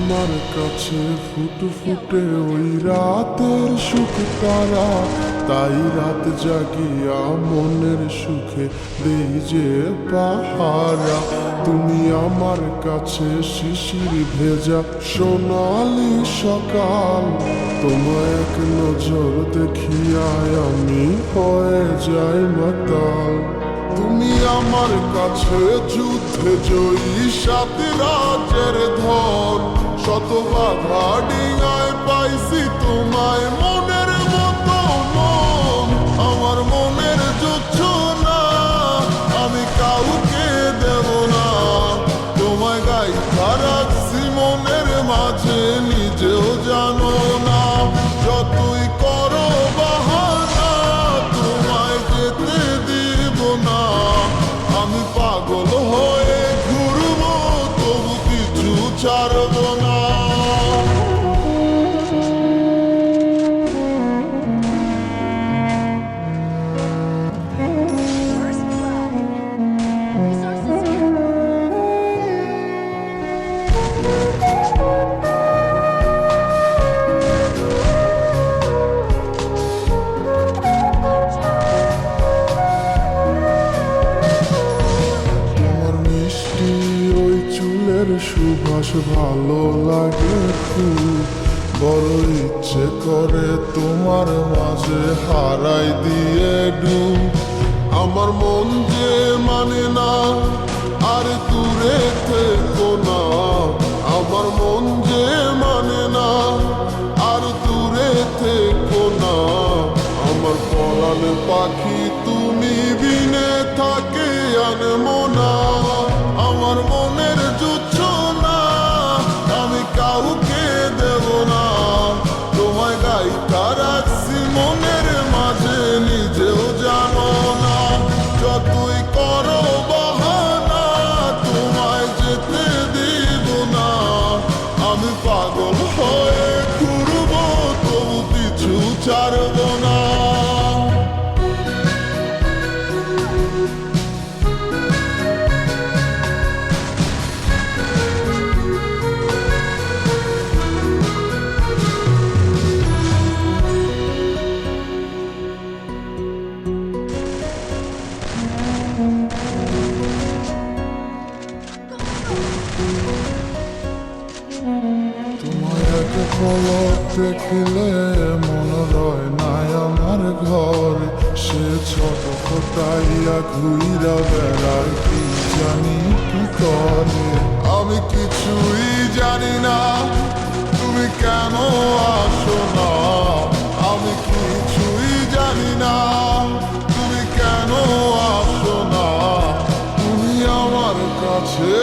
আমার কাছে ফুটফুটে ওই রাতের সুখ তারা, তাই রাত জাগিয়া মনের সুখে দেই যে পাহারা। তুমি আমার কাছে শিশির ভেজা সোনালি সকাল, তোমায় এক নজর দেখিয়ায় আমি হয়ে যাই মাতাল। তুমি আমার কাছে যুদ্ধে জয়ী সাত রাজের ধন, শত বাধা ডিঙায় পাইছি তোমায় মনের মতো মন। আমার মনের যুদ্ধ না আমি কাউকে দেব না, তোমায় গাইথা রাখছি মনের মাঝে নিজেও জানো না। যতই করো বাহানা তোমায় যেতে দিব না, আমি পাগল হয়ে ঘুরবো তবু কিছু ছাড়ব না। First blood. Resources here. তোমার মিষ্টি ওই চুলের সুবাস ভালো লাগে খুব, বড় ইচ্ছে করে তোমার মাঝে হারাই দিয়ে ডুব। আমার মন যে মানে না আর দূরে থেকো না, আমার মন যে মানে না আর দূরে থেকো না। আমার পরাণ পাখি তুমি বিনে থাকে আনমো না, আমার মনের যুদ্ধ না আমি কাউকে দেব না। তোমায় গাইথা রাখছি মনের মাঝে নিজেও জানো না, যতই করো বাহানা তোমায় যেতে দিব না। আমি পাগল হয়ে ঘুরবো তবু কিছু ছাড়ব না। তোমায় এক পলক দেখিলে মন রয় নাই আমার ঘরে, সে ছোট ফোটাইয়া ঘুইরা বেড়ার কি জানি কি করে। আমি কিছুই জানি না তুমি কেন আসো না, আমি কিছুই জানি না তুমি কেন আসো না। তুমি আমার কাছে